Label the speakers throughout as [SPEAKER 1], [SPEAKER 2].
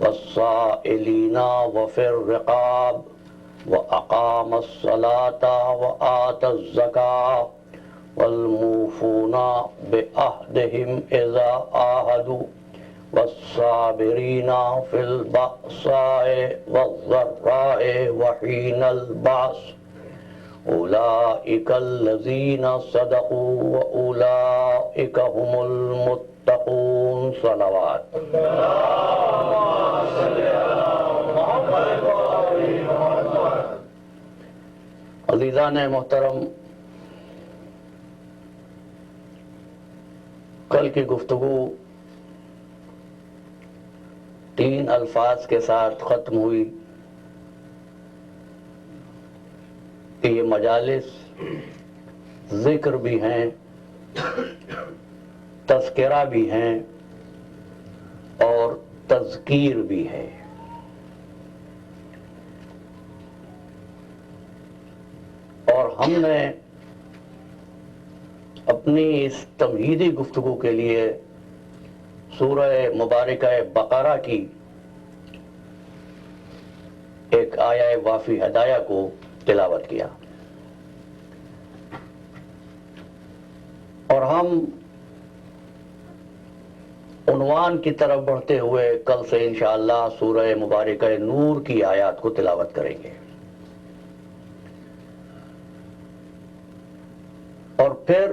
[SPEAKER 1] والسائلین وفی الرقاب وأقام الصلاة وآتى الزكاة والموفون بعهدهم إذا عاهدوا والصابرين في البأساء والضراء وحين البأس أولئك الذين صدقوا وأولئك هم المتقون. صلوات. عزیزان محترم، کل کی گفتگو 3 الفاظ کے ساتھ ختم ہوئی کہ یہ مجالس ذکر بھی ہیں، تذکرہ بھی ہیں اور تذکیر بھی ہے. اور ہم نے اپنی اس تمہیدی گفتگو کے لیے سورہ مبارکہ بقرہ کی ایک آیہ وافی ہدایہ کو تلاوت کیا، اور ہم عنوان کی طرف بڑھتے ہوئے کل سے انشاءاللہ سورہ مبارکہ نور کی آیات کو تلاوت کریں گے. اور پھر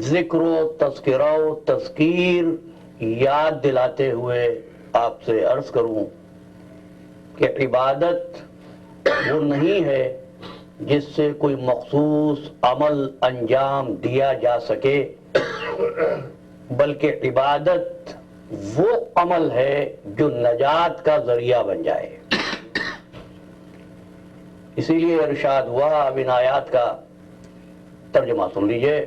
[SPEAKER 1] ذکر و تذکرہ و تذکیر یاد دلاتے ہوئے آپ سے عرض کروں کہ عبادت وہ نہیں ہے جس سے کوئی مخصوص عمل انجام دیا جا سکے، بلکہ عبادت وہ عمل ہے جو نجات کا ذریعہ بن جائے. اسی لیے ارشاد ہوا، اب ان آیات کا ترجمہ سن لیجئے.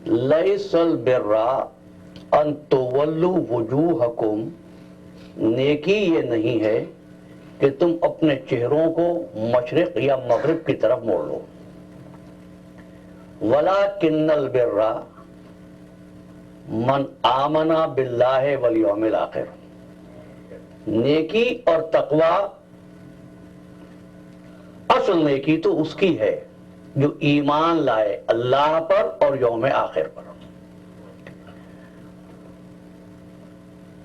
[SPEAKER 1] لیس البر ان تولوا وجوہکم، نیکی یہ نہیں ہے کہ تم اپنے چہروں کو مشرق یا مغرب کی طرف موڑ لو. ولکن البر من آمن باللہ والیوم الآخر، نیکی اور تقوی اصل نیکی تو اس کی ہے جو ایمان لائے اللہ پر اور یوم آخر پر.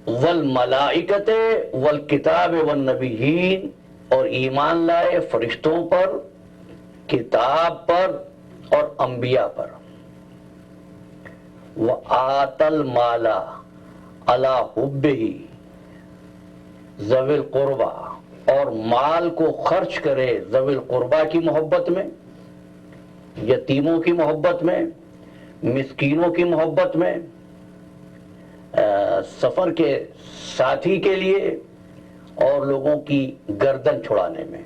[SPEAKER 1] والملائکۃ والکتاب والنبیین، اور ایمان لائے فرشتوں پر، کتاب پر اور انبیاء پر. وآت المال علی حبہ ذوی القربى، اور مال کو خرچ کرے ذوی القربہ کی محبت میں، یتیموں کی محبت میں، مسکینوں کی محبت میں، سفر کے ساتھی کے لیے اور لوگوں کی گردن چھڑانے میں.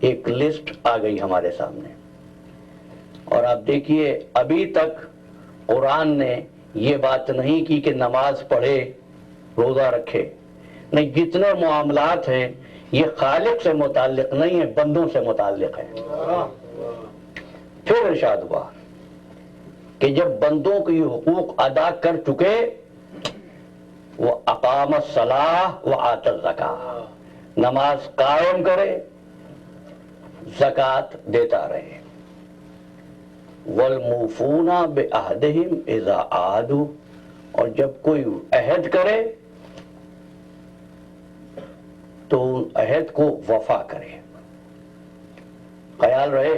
[SPEAKER 1] ایک لسٹ آ گئی ہمارے سامنے، اور آپ دیکھیے ابھی تک قرآن نے یہ بات نہیں کی کہ نماز پڑھے، روزہ رکھے. نہیں، جتنے معاملات ہیں یہ خالق سے متعلق نہیں ہے، بندوں سے متعلق ہے. پھر ارشاد ہوا کہ جب بندوں کے حقوق ادا کر چکے، وہ اقام الصلاۃ وآت الزکاۃ، نماز قائم کرے، زکوٰۃ دیتا رہے. والموفون بعہدہم اذا عاہدوا، اور جب کوئی عہد کرے تو عہد کو وفا کرے. خیال رہے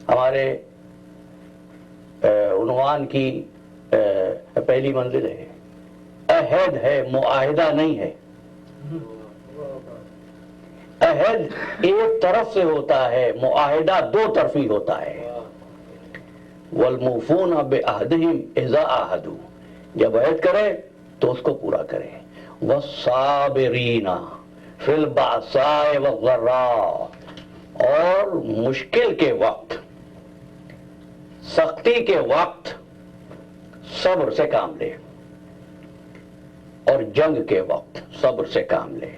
[SPEAKER 1] ہمارے عنوان کی پہلی منزل ہے، عہد ہے، معاہدہ نہیں ہے. عہد ایک طرف سے ہوتا ہے، معاہدہ 2 طرفی ہوتا ہے. والموفون بعہدہم اذا عاہدوا، جب عہد کرے تو اس کو پورا کرے. والصابرین فی البأساء والضراء، اور مشکل کے وقت، سختی کے وقت صبر سے کام لے، اور جنگ کے وقت صبر سے کام لے.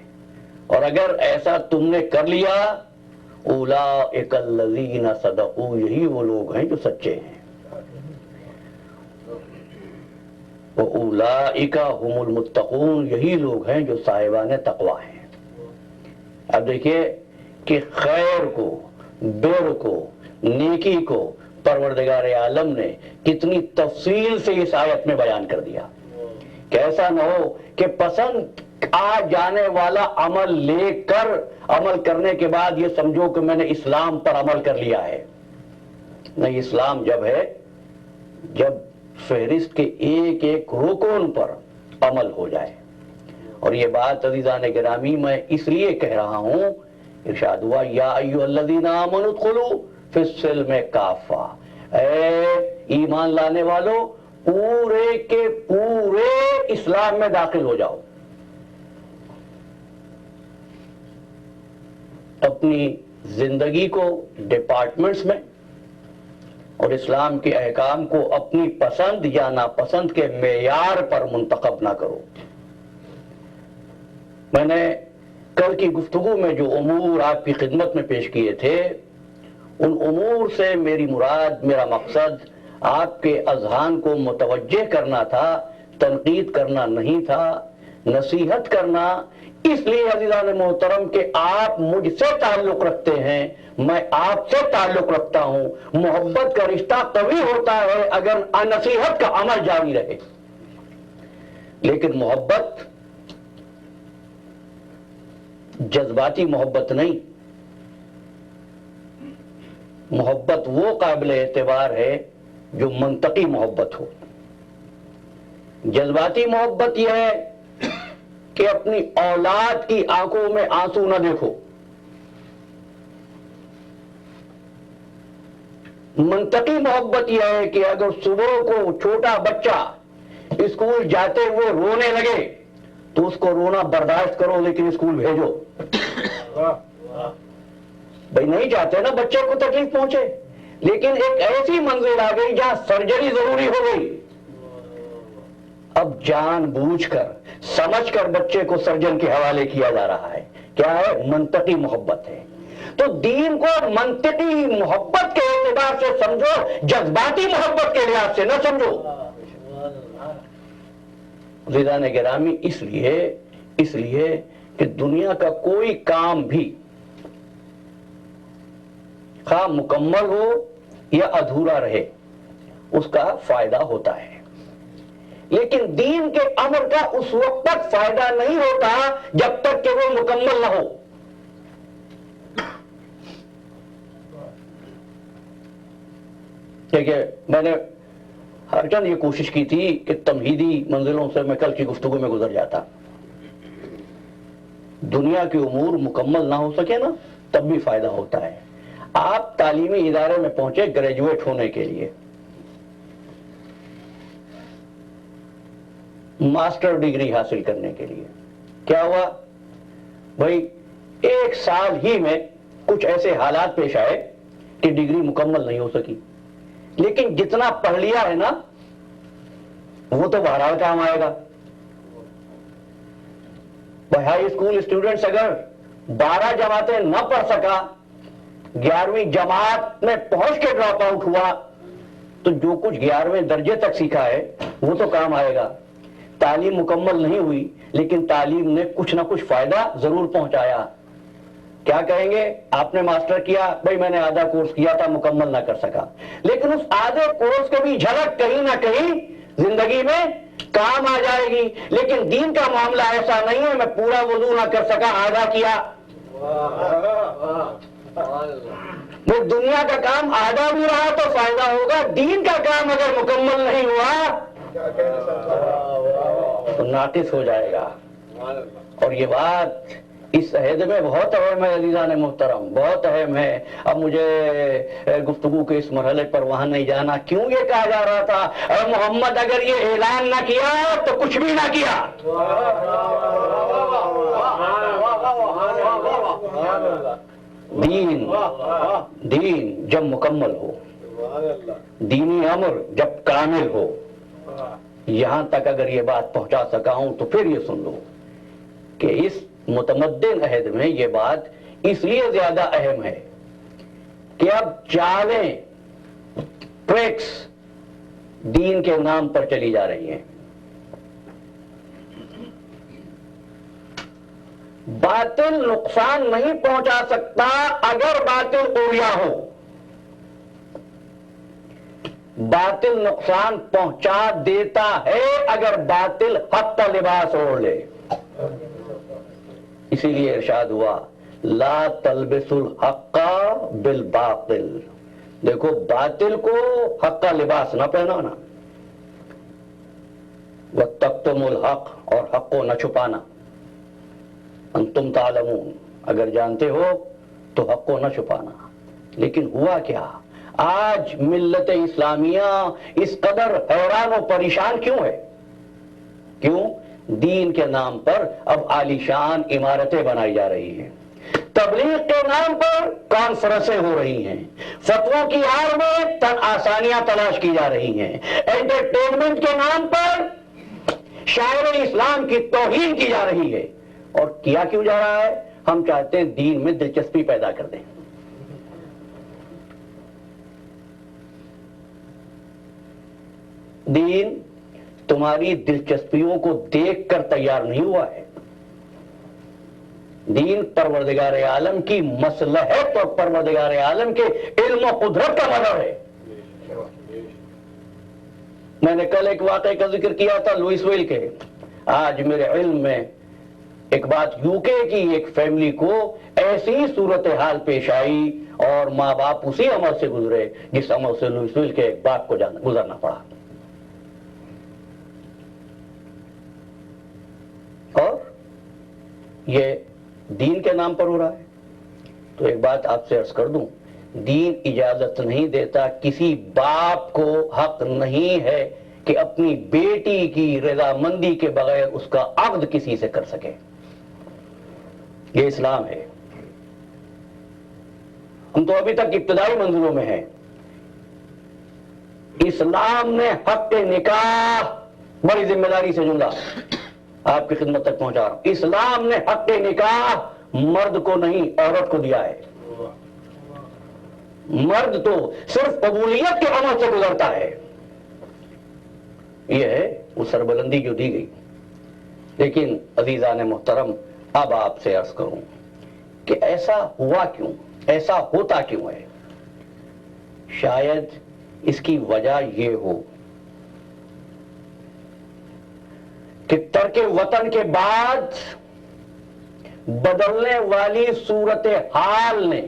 [SPEAKER 1] اور اگر ایسا تم نے کر لیا، اولئک الذین صدقوا، یہی وہ لوگ ہیں جو سچے ہیں. وَأُولَئِكَ هُمُ الْمُتَّقُونَ، یہی لوگ ہیں جو صاحبان تقوی ہیں۔ اب دیکھیے کہ خیر کو، بر کو، نیکی کو پروردگار عالم نے کتنی تفصیل سے اس آیت میں بیان کر دیا کہ ایسا نہ ہو کہ پسند آ جانے والا عمل لے کر عمل کرنے کے بعد یہ سمجھو کہ میں نے اسلام پر عمل کر لیا ہے۔ نہیں، اسلام جب ہے جب فہرست کے ایک ایک رکن پر عمل ہو جائے۔ اور یہ بات عزیزان گرامی میں اس لیے کہہ رہا ہوں، ارشاد ہوا یا ایھا الذین آمنوا ادخلوا فی السلم کافہ، اے ایمان لانے والو پورے کے پورے اسلام میں داخل ہو جاؤ۔ اپنی زندگی کو ڈپارٹمنٹس میں اور اسلام کے احکام کو اپنی پسند یا ناپسند کے معیار پر منتخب نہ کرو۔ میں نے کل کی گفتگو میں جو امور آپ کی خدمت میں پیش کیے تھے، ان امور سے میری مراد، میرا مقصد آپ کے اذہان کو متوجہ کرنا تھا، تنقید کرنا نہیں تھا، نصیحت کرنا۔ اس لیے عزیزان محترم کہ آپ مجھ سے تعلق رکھتے ہیں، میں آپ سے تعلق رکھتا ہوں۔ محبت کا رشتہ قوی ہوتا ہے اگر نصیحت کا عمل جاری رہے، لیکن محبت جذباتی محبت نہیں، محبت وہ قابل اعتبار ہے جو منطقی محبت ہو۔ جذباتی محبت یہ ہے کہ اپنی اولاد کی آنکھوں میں آنسو نہ دیکھو۔ منطقی محبت یہ ہے کہ اگر صبح کو چھوٹا بچہ اسکول جاتے ہوئے رونے لگے تو اس کو رونا برداشت کرو، لیکن اسکول بھیجو۔ بھئی نہیں چاہتے نا بچے کو تکلیف پہنچے، لیکن ایک ایسی منزل آ گئی جہاں سرجری ضروری ہو گئی، اب جان بوجھ کر سمجھ کر بچے کو سرجن کے حوالے کیا جا رہا ہے۔ کیا ہے؟ منطقی محبت ہے۔ تو دین کو منطقی محبت کے اعتبار سے سمجھو، جذباتی محبت کے لحاظ سے نہ سمجھو۔ عزیزان گرامی، اس لیے کہ دنیا کا کوئی کام بھی خواہ مکمل ہو یا ادھورا رہے اس کا فائدہ ہوتا ہے، لیکن دین کے امر کا اس وقت تک فائدہ نہیں ہوتا جب تک کہ وہ مکمل نہ ہو۔ دیکھیے، میں نے ہر چند یہ کوشش کی تھی کہ تمہیدی منزلوں سے میں کل کی گفتگو میں گزر جاتا۔ دنیا کے امور مکمل نہ ہو سکے نا تب بھی فائدہ ہوتا ہے۔ آپ تعلیمی ادارے میں پہنچے گریجویٹ ہونے کے لیے، ماسٹر ڈگری حاصل کرنے کے لیے، کیا ہوا بھائی؟ ایک سال ہی میں کچھ ایسے حالات پیش آئے کہ ڈگری مکمل نہیں ہو سکی، لیکن جتنا پڑھ لیا ہے نا وہ تو بہرحال کام آئے گا۔ ہائی اسکول اسٹوڈنٹس اگر 12 جماعتیں نہ پڑھ سکا، 11ویں جماعت میں پہنچ کے ڈراپ آؤٹ ہوا، تو جو کچھ 11ویں درجے تک سیکھا ہے وہ تو کام آئے گا۔ تعلیم مکمل نہیں ہوئی لیکن تعلیم نے کچھ نہ کچھ فائدہ ضرور پہنچایا۔ کیا کہیں گے؟ آپ نے ماسٹر کیا، بھائی میں نے آدھا کورس کیا تھا، مکمل نہ کر سکا، لیکن اس آدھے کورس کے بھی جھلک کہیں نہ کہیں زندگی میں کام آ جائے گی۔ لیکن دین کا معاملہ ایسا نہیں ہے، میں پورا وضو نہ کر سکا، آدھا کیا، وہ دنیا کا کام آدھا بھی رہا تو فائدہ ہوگا، دین کا کام اگر مکمل نہیں ہوا تو ناقص ہو جائے گا۔ اور یہ بات اس عہد میں بہت اہم ہے عزیزان محترم، بہت اہم ہے۔ اب مجھے گفتگو کے اس مرحلے پر وہاں نہیں جانا۔ کیوں یہ کہا جا رہا تھا اے محمد اگر یہ اعلان نہ کیا تو کچھ بھی نہ کیا۔ دین جب مکمل ہو، دینی امر جب کامل ہو، یہاں تک اگر یہ بات پہنچا سکا ہوں تو پھر یہ سن لو کہ اس متمدن عہد میں یہ بات اس لیے زیادہ اہم ہے کہ اب چالیں ٹریکس دین کے نام پر چلی جا رہی ہیں۔ باطل نقصان نہیں پہنچا سکتا اگر باطل اویا ہو، باطل نقصان پہنچا دیتا ہے اگر باطل حق کا لباس اوڑھ لے۔ اسی لیے ارشاد ہوا لا تلبسوا الحق بالباطل، دیکھو باطل کو حق کا لباس نہ پہنانا، وَتَكْتُمُوا الْحَقَّ، اور حق کو نہ چھپانا، انتم تعلمون، اگر جانتے ہو تو حق کو نہ چھپانا۔ لیکن ہوا کیا؟ آج ملت اسلامیہ اس قدر حیران و پریشان کیوں ہے؟ کیوں؟ دین کے نام پر اب عالیشان عمارتیں بنائی جا رہی ہیں، تبلیغ کے نام پر کانفرنسیں ہو رہی ہیں، فتووں کی آڑ میں آسانیاں تلاش کی جا رہی ہیں، انٹرٹینمنٹ کے نام پر شاعر اسلام کی توہین کی جا رہی ہے۔ اور کیا کیوں جا رہا ہے؟ ہم چاہتے ہیں دین میں دلچسپی پیدا کر دیں۔ دین تمہاری دلچسپیوں کو دیکھ کر تیار نہیں ہوا ہے، دین پروردگار عالم کی مصلحت اور پروردگار عالم کے علم و قدرت کا مظہر ہے۔ میں نے کل ایک واقعے کا ذکر کیا تھا لوئس ویل کے، آج میرے علم میں ایک بات یو کے کی ایک فیملی کو ایسی صورتحال پیش آئی اور ماں باپ اسی عمل سے گزرے جس عمل سے لوئس ویل کے ایک باپ کو گزرنا پڑا۔ اور یہ دین کے نام پر ہو رہا ہے۔ تو ایک بات آپ سے عرض کر دوں، دین اجازت نہیں دیتا، کسی باپ کو حق نہیں ہے کہ اپنی بیٹی کی رضامندی کے بغیر اس کا عقد کسی سے کر سکے۔ یہ اسلام ہے۔ ہم تو ابھی تک ابتدائی منزلوں میں ہیں۔ اسلام نے حق نکاح بڑی ذمہ داری سے جملہ آپ کی خدمت تک پہنچا رہا ہوں، اسلام نے حق نکاح مرد کو نہیں عورت کو دیا ہے۔ مرد تو صرف قبولیت کے عمل سے گزرتا ہے، یہ ہے وہ سربلندی جو دی گئی۔ لیکن عزیزان محترم، اب آپ سے عرض کروں کہ ایسا ہوا کیوں، ایسا ہوتا کیوں ہے؟ شاید اس کی وجہ یہ ہو کہ ترک وطن کے بعد بدلنے والی صورتحال نے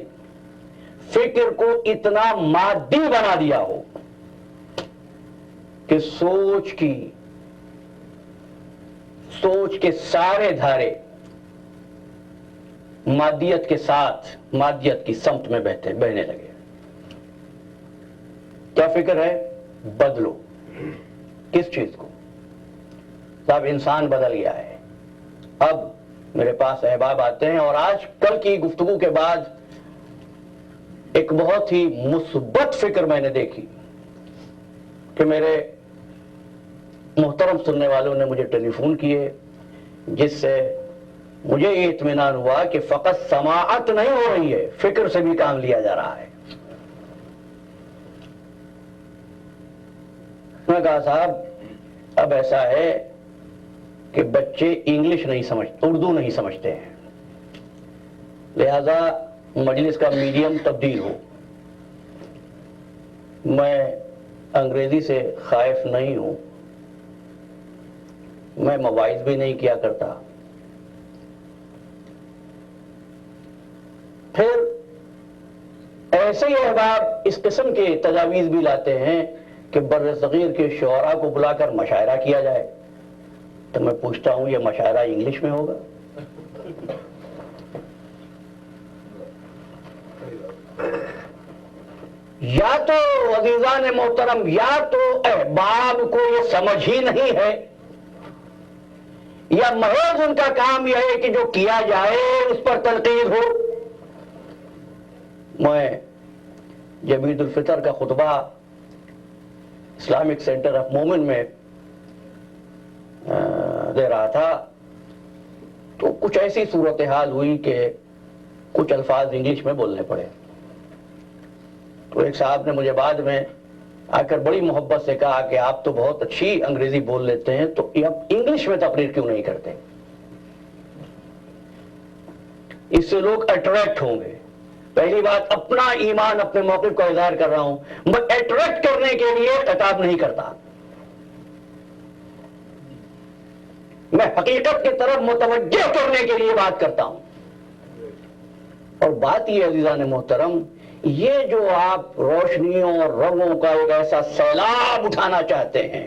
[SPEAKER 1] فکر کو اتنا مادی بنا دیا ہو کہ سوچ کے سارے دھارے مادیت کے ساتھ مادیت کی سمت میں بہنے لگے۔ کیا فکر ہے؟ بدلو۔ کس چیز کو؟ اب انسان بدل گیا ہے۔ اب میرے پاس احباب آتے ہیں، اور آج کل کی گفتگو کے بعد ایک بہت ہی مثبت فکر میں نے دیکھی کہ میرے محترم سننے والوں نے مجھے ٹیلی فون کیے، جس سے مجھے یہ اطمینان ہوا کہ فقط سماعت نہیں ہو رہی ہے، فکر سے بھی کام لیا جا رہا ہے۔ میں کہا صاحب اب ایسا ہے کہ بچے انگلش نہیں سمجھتے، اردو نہیں سمجھتے ہیں، لہذا مجلس کا میڈیم تبدیل ہو۔ میں انگریزی سے خائف نہیں ہوں، میں مواعظ بھی نہیں کیا کرتا۔ پھر ایسے ہی احباب اس قسم کے تجاویز بھی لاتے ہیں کہ بر صغیر کے شعراء کو بلا کر مشاعرہ کیا جائے، تو میں پوچھتا ہوں یہ مشاعرہ انگلش میں ہوگا؟ یا تو عزیزان محترم، یا تو احباب کو یہ سمجھ ہی نہیں ہے، یا محض ان کا کام یہ ہے کہ جو کیا جائے اس پر تنقید ہو۔ میں جب عید الفطر کا خطبہ اسلامک سینٹر آف مومن میں دے رہا تھا تو کچھ ایسی صورتحال ہوئی کہ کچھ الفاظ انگلش میں بولنے پڑے۔ تو ایک صاحب نے مجھے بعد میں آ کر بڑی محبت سے کہا کہ آپ تو بہت اچھی انگریزی بول لیتے ہیں، تو اب انگلش میں تقریر کیوں نہیں کرتے؟ اس سے لوگ اٹریکٹ ہوں گے. پہلی بات اپنا ایمان اپنے موقف کا اظہار کر رہا ہوں، میں اٹریکٹ کرنے کے لیے خطاب نہیں کرتا، میں حقیقت کی طرف متوجہ کرنے کے لیے بات کرتا ہوں. اور بات یہ عزیزان محترم، یہ جو آپ روشنیوں اور رنگوں کا ایک ایسا سیلاب اٹھانا چاہتے ہیں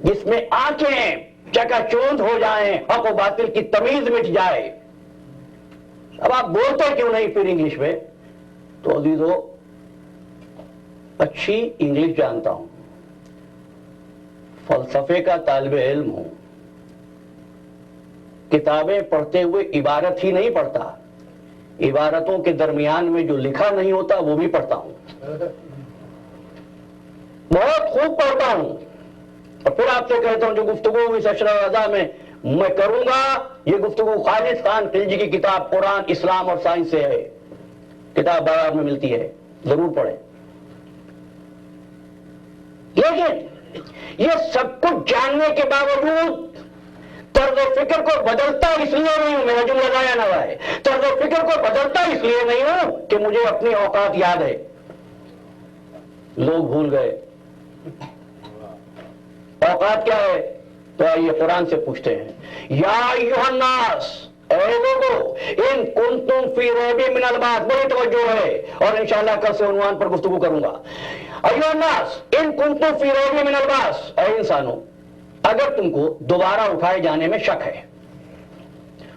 [SPEAKER 1] جس میں آنکھیں چکا چوند ہو جائیں، حق و باطل کی تمیز مٹ جائے، اب آپ بولتے کیوں نہیں پھر انگلش میں؟ تو عزیزو، اچھی انگلش جانتا ہوں، فلسفے کا طالب علم ہوں، کتابیں پڑھتے ہوئے عبارت ہی نہیں پڑھتا، عبارتوں کے درمیان میں جو لکھا نہیں ہوتا وہ بھی پڑھتا ہوں، بہت خوب پڑھتا ہوں. اور پھر آپ سے کہتا ہوں جو گفتگو اس اشرا رضا میں کروں گا، یہ گفتگو خالص خان خلجی کی کتاب قرآن، اسلام اور سائنس سے ہے، کتاب بازار میں ملتی ہے، ضرور پڑھیں. لیکن یہ سب کچھ جاننے کے باوجود طرز فکر کو بدلتا اس لیے نہیں ہوں، میرا جو لگایا نہ ہے، طرز فکر کو بدلتا اس لیے نہیں ہوں کہ مجھے اپنی اوقات یاد ہے. لوگ بھول گئے اوقات کیا ہے، تو آئیے قرآن سے پوچھتے ہیں. یا ایھا الناس، اے لوگو، ان کنتم فی ریب من البعث، بڑی توجہ ہے اور انشاءاللہ کل سے عنوان پر گفتگو کروں گا. ایھا الناس ان کنتم فی ریب من البعث، اے انسانوں اگر تم کو دوبارہ اٹھائے جانے میں شک ہے،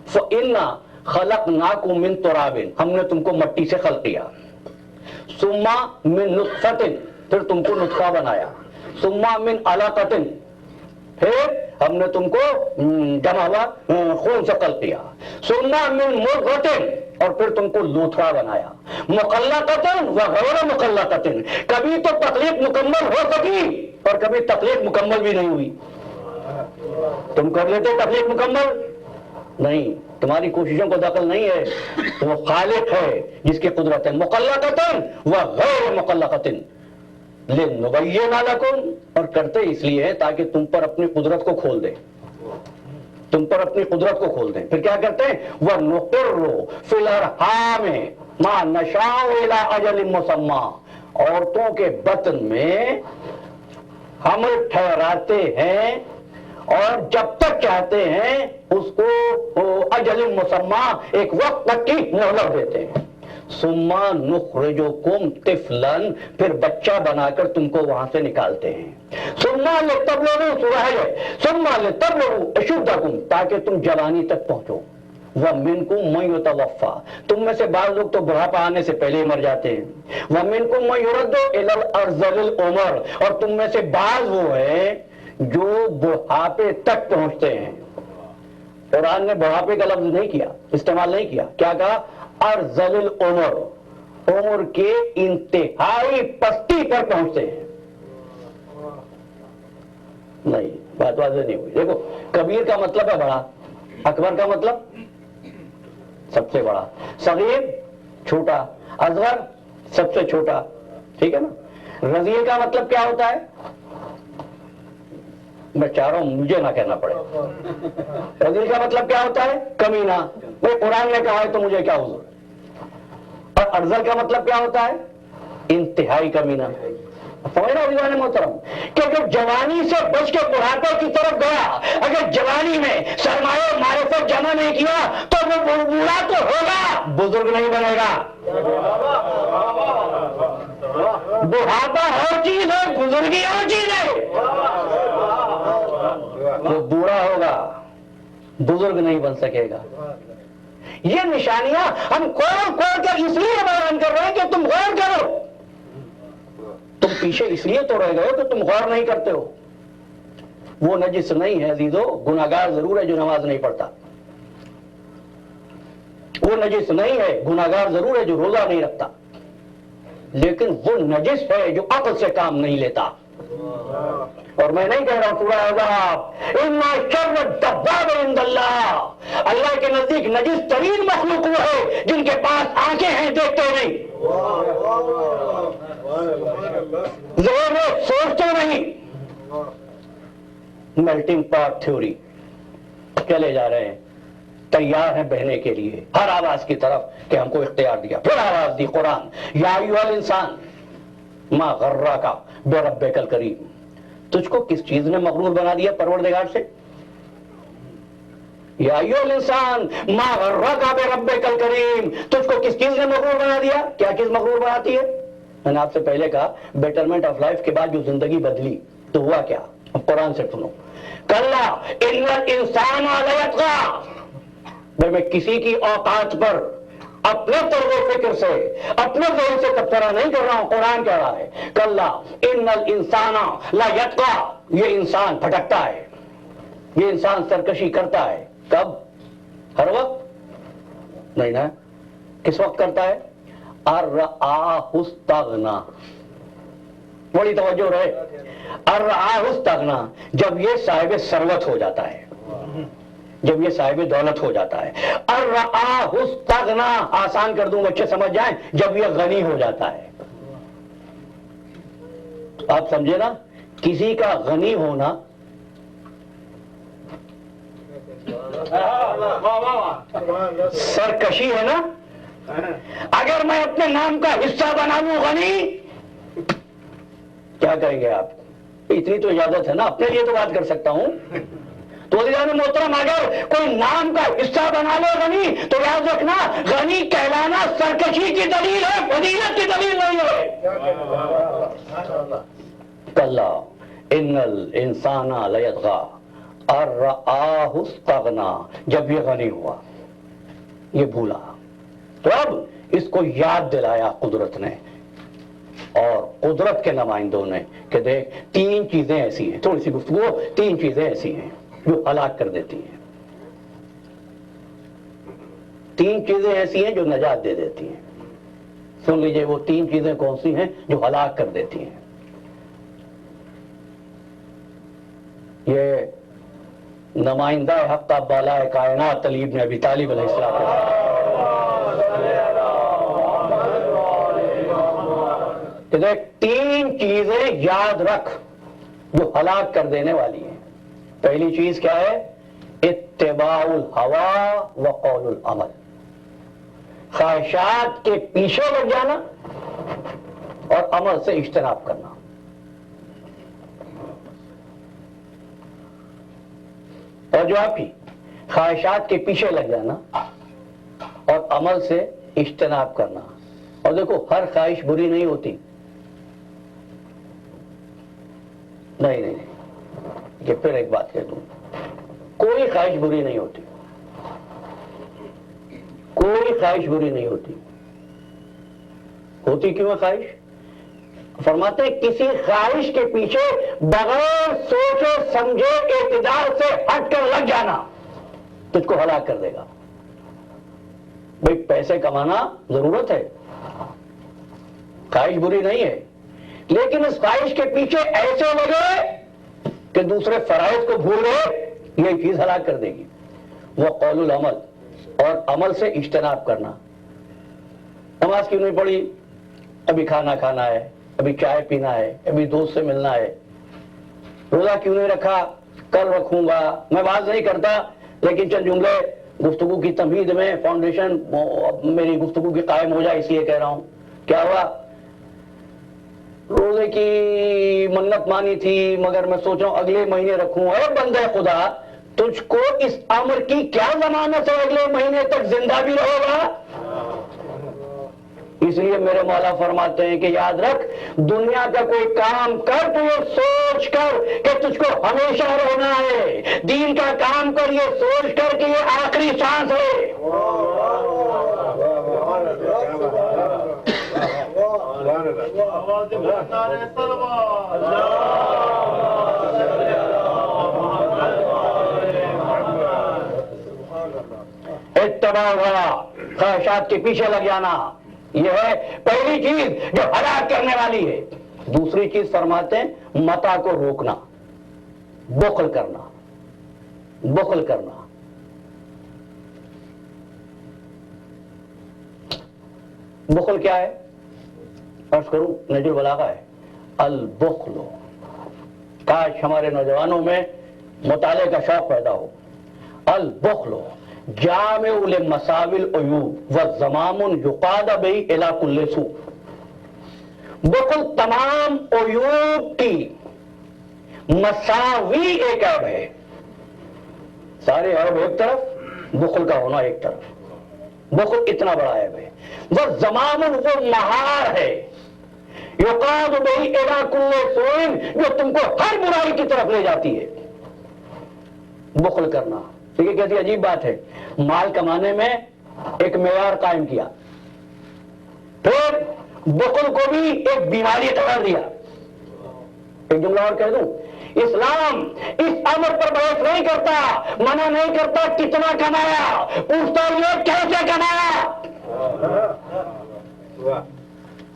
[SPEAKER 1] فَإِنَّا خَلَقْنَاكُم مِّن تُرَابٍ، ہم نے تم کو مٹی سے خلق کیا، ثُمَّ مِن نُطْفَةٍ، پھر تم کو نطفہ بنایا، ثُمَّ مِن عَلَقَةٍ، پھر ہم نے تم کو جمع ہوا خون سے خلق کیا، ثُمَّ مِن مُضْغَةٍ، اور پھر تم کو لوتھڑا بنایا، مُخَلَّقَةً وَغَيْرَ مُخَلَّقَةٍ، کبھی تو تخلیق مکمل ہو سکی اور کبھی تخلیق مکمل بھی نہیں ہوئی. تم کر لیتے تخلیق مکمل؟ نہیں، تمہاری کوششوں کو دخل نہیں ہے، وہ خالق ہے جس کی قدرت ہے. مخلقۃ وغیر مخلقۃ لنبین لکم، اور کرتے اس لیے ہے تاکہ تم پر اپنی قدرت کو کھول دیں، تم پر اپنی قدرت کو کھول دیں. پھر کیا کرتے ہیں؟ وَنُقِرُّ فِي الْأَرْحَامِ مَا نَشَاءُ إِلَىٰ أَجَلٍ مُّسَمًّى، عورتوں کے بطن میں حمل ٹھہراتے ہیں اور جب تک چاہتے ہیں اس کو اجل مسمى، ایک وقت تک کی مہلت دیتے ہیں. ثم نخرجکم طفلا، پھر بچہ بنا کر تم کو وہاں سے نکالتے ہیں. ثم لتبلغوا، سورہ ہے، ثم لتبلغوا اشدکم، تاکہ تم جوانی تک پہنچو. وَمِنْكُمْ مَنْ يُتَوَفَّى، تم میں سے بعض لوگ تو بڑھاپا آنے سے پہلے ہی مر جاتے ہیں. وَمِنْكُمْ مَنْ يُرَدُّ إِلَى الْأَرْذَلِ الْعُمَرِ، اور تم میں سے بعض وہ ہیں جو بڑھاپے تک پہنچتے ہیں. قرآن نے بڑھاپے کا لفظ نہیں کیا، استعمال نہیں کیا، کیا کہا؟ ارذل العمر، عمر کے انتہائی پستی پر پہنچتے ہیں. نہیں، بات واضح نہیں ہوئی. دیکھو، کبیر کا مطلب ہے بڑا، اکبر کا مطلب سب سے بڑا، صغیر چھوٹا، اصغر سب سے چھوٹا، ٹھیک ہے نا. رضیع کا مطلب کیا ہوتا ہے؟ میں چاہ رہا ہوں مجھے نہ کہنا پڑے. رضیع کا مطلب کیا ہوتا ہے؟ کمینہ. وہ قرآن نے کہا ہے تو مجھے کیا حضور. اور ارذل کا مطلب کیا ہوتا ہے؟ انتہائی کمینہ. سمجھنا عزیزان محترم کہ جو جوانی سے بچ کے بڑھاپے کی طرف گیا، اگر جوانی میں سرمایہ و معرفت جمع نہیں کیا تو وہ بوڑھا تو ہوگا، بزرگ نہیں بنے گا. بڑھاپا اور چیز ہے، بزرگی اور چیز ہے. وہ بوڑھا ہوگا، بزرگ نہیں بن سکے گا. یہ نشانیاں ہم کھول کھول کر اس لیے بیان کر رہے ہیں کہ تم غور کرو. تم پیچھے اس لیے تو رہ گئے کہ تم غور نہیں کرتے ہو. وہ نجس نہیں ہے عزیزو، گناہگار ضرور ہے جو نماز نہیں پڑھتا. وہ نجس نہیں ہے، گناہگار ضرور ہے جو روزہ نہیں رکھتا. لیکن وہ نجس ہے جو عقل سے کام نہیں لیتا. اور میں نہیں کہہ رہا ہوں سورہ احزاب، ان شر الدواب عند اللہ، اللہ کے نزدیک نجس ترین مخلوق وہ ہے جن کے پاس آنکھیں ہیں دیکھتے نہیں، ذہن میں سوچتے نہیں. میلٹنگ پاٹ تھیوری چلے جا رہے ہیں. تیار ہیں بہنے کے لیے ہر آواز کی طرف کہ ہم کو اختیار دیا. پھر آواز دی قرآن, یا ایھا الانسان ما غرک بربک الکریم. تجھ کو کس چیز نے مغرور بنا دیا پروردگار سے؟ یا ایھا الانسان ما غرک بربک الکریم, تجھ کو کس چیز نے مغرور بنا دیا؟ کیا چیز مغرور بناتی ہے؟ میں نے آپ سے پہلے کہا بیٹرمنٹ آف لائف کے بعد جو زندگی بدلی تو ہوا کیا؟ اب قرآن سے سنو. کلا ان الانسان لیطغی, بھائی میں کسی کی اوقات پر اپنے طرز و فکر سے اپنے ذہن سے تبصرہ نہیں کر رہا ہوں. قرآن کہہ رہا ہے کلا ان الانسان لیطغی, یہ انسان بھٹکتا ہے, یہ انسان سرکشی کرتا ہے. کب؟ ہر وقت نہیں نا. کس وقت کرتا ہے؟ ارآہ استغنی, بڑی توجہ رہے, ارآہ استغنی, جب یہ صاحب ثروت ہو جاتا ہے, جب یہ صاحب دولت ہو جاتا ہے. ارآہ استغنی آسان کر دوں بچے سمجھ جائیں, جب یہ غنی ہو جاتا ہے. آپ سمجھے نا, کسی کا غنی ہونا سرکشی ہے نا. اگر میں اپنے نام کا حصہ بنا لوں غنی, کیا کہیں گے آپ؟ اتنی تو اجازت ہے نا, اپنے لیے تو بات کر سکتا ہوں. تو عزیزان محترم, اگر کوئی نام کا حصہ بنا لے غنی تو یاد رکھنا غنی کہلانا سرکشی کی دلیل ہے, فضیلت کی دلیل نہیں ہے. کلا ان الانسان لیطغی ارآہ استغنی, جب یہ غنی ہوا, یہ بھولا, تو اب اس کو یاد دلایا قدرت نے اور قدرت کے نمائندوں نے کہ دیکھ تین چیزیں ایسی ہیں, تھوڑی سی گفتگو, تین چیزیں ایسی ہیں جو ہلاک کر دیتی ہیں, تین چیزیں ایسی ہیں جو نجات دے دیتی ہیں. سن لیجئے وہ تین چیزیں کون سی ہیں جو ہلاک کر دیتی ہیں. یہ نمائندہ حق بالائے کائنات علی ابن ابی طالب علیہ السلام کہ دیکھ تین چیزیں یاد رکھ جو ہلاک کر دینے والی ہیں. پہلی چیز کیا ہے؟ اتباع الہوی وقول العمل, خواہشات کے پیچھے لگ جانا اور عمل سے اجتناب کرنا. اور جو آپ کی خواہشات کے پیچھے لگ جانا اور عمل سے اجتناب کرنا. اور دیکھو ہر خواہش بری نہیں ہوتی, نہیں نہیں, یہ پھر ایک بات کہہ دوں, کوئی خواہش بری نہیں ہوتی, کوئی خواہش بری نہیں ہوتی. ہوتی کیوں ہے خواہش؟ فرماتے ہیں کسی خواہش کے پیچھے بغیر سوچے سمجھے اعتدال سے ہٹ کر لگ جانا تجھ کو ہلاک کر دے گا. بھئی پیسے کمانا ضرورت ہے, خواہش بری نہیں ہے, لیکن اس خواہش کے پیچھے ایسے لگے کہ دوسرے فرائض کو بھول گئے, یہ چیز ہلاک کر دے گی. وہ قول العمل, اور عمل سے اجتناب کرنا. نماز کیوں نہیں پڑھی؟ ابھی کھانا کھانا ہے, ابھی چائے پینا ہے, ابھی دوست سے ملنا ہے. روزہ کیوں نہیں رکھا؟ کل رکھوں گا. میں بات نہیں کرتا لیکن چند جملے گفتگو کی تمہید میں فاؤنڈیشن میری گفتگو کی قائم ہو جائے اس لیے کہہ رہا ہوں. کیا ہوا؟ روزے کی منت مانی تھی مگر میں سوچ رہا ہوں اگلے مہینے رکھوں. اے بندے خدا, تجھ کو اس امر کی کیا ضمانت ہے اگلے مہینے تک زندہ بھی رہے گا؟ اس لیے میرے مولا فرماتے ہیں کہ یاد رکھ, دنیا کا کوئی کام کر تو یہ سوچ کر کہ تجھ کو ہمیشہ رہنا ہے. دین کا کام کر یہ سوچ کر کہ یہ آخری سانس ہے. اتباع الہوی, خواہشات کے پیچھے لگ جانا, یہ ہے پہلی چیز جو ہلاک کرنے والی ہے. دوسری چیز فرماتے ہیں متا کو روکنا, بخل کرنا. بخل کرنا, بخل کیا ہے؟ عرض کروں, نہج البلاغہ ہے. البخل, کاش ہمارے نوجوانوں میں مطالعے کا شوق پیدا ہو. البخل جامع لمساوی العیوب والزمام یقاد بہی الی کل سوء، بخل تمام عیوب کی مساوی ایک عیب ہے، سارے عیب ایک طرف، بخل کا ہونا ایک طرف، بخل اتنا بڑا عیب ہے۔ والزمام وہ مہار ہے، یقاد بہی الی کل سوء، جو تم کو ہر برائی کی طرف لے جاتی ہے، بخل کرنا۔ یہ کیسی عجیب بات ہے، مال کمانے میں ایک معیار قائم کیا، پھر بخل کو بھی ایک بیماری قرار دیا۔ ایک جملہ اور کہہ دوں، اسلام اس امر پر بحث نہیں کرتا، منع نہیں کرتا کتنا کمایا، پوچھتا یہ کیسے کمایا۔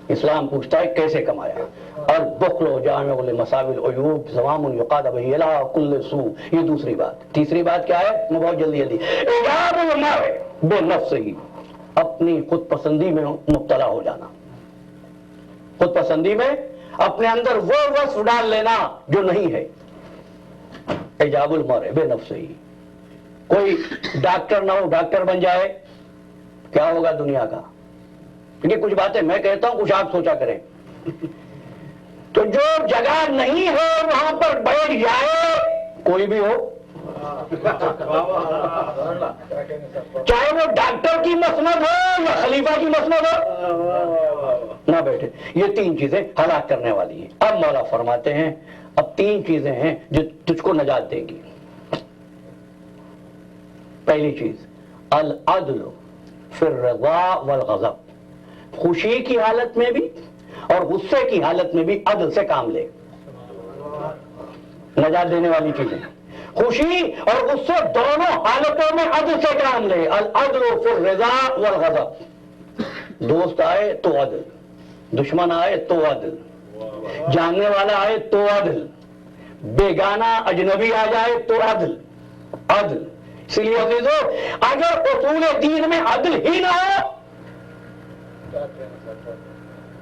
[SPEAKER 1] اسلام پوچھتا ہے کیسے کمایا۔ اور بخل و جامع لمساوی العیوب زمام یقاد بہی الی کل سوء، یہ دوسری بات۔ تیسری بات کیا ہے؟ میں بہت جلدی اعجاب المرء بنفسہ، اپنی خود پسندی میں مبتلا ہو جانا، خود پسندی میں اپنے اندر وہ وصف ڈال لینا جو نہیں ہے۔ اعجاب المرء بنفسہ، کوئی ڈاکٹر نہ ہو ڈاکٹر بن جائے، کیا ہوگا دنیا کا؟ یہ کچھ باتیں میں کہتا ہوں، کچھ آپ سوچا کریں۔ تو جو جگہ نہیں ہے وہاں پر بیٹھ جائے، کوئی بھی ہو، چاہے وہ ڈاکٹر کی مسند ہو یا خلیفہ کی مسند ہو، نہ بیٹھے۔ یہ تین چیزیں ہلاک کرنے والی ہیں۔ اب مولا فرماتے ہیں اب تین چیزیں ہیں جو تجھ کو نجات دیں گی۔ پہلی چیز العدل فی الرضا والغضب، خوشی کی حالت میں بھی اور غصے کی حالت میں بھی عدل سے کام لے۔ نجات دینے والی چیزیں، خوشی اور غصے دونوں حالتوں میں عدل سے کام لے۔ العدل فی الرضا والغضب، دوست آئے تو عدل، دشمن آئے تو عدل، جاننے والا آئے تو عدل، بیگانہ اجنبی آ جائے تو عدل۔ عدل، اس لیے عزیزو اگر اصول دین میں عدل ہی نہ ہو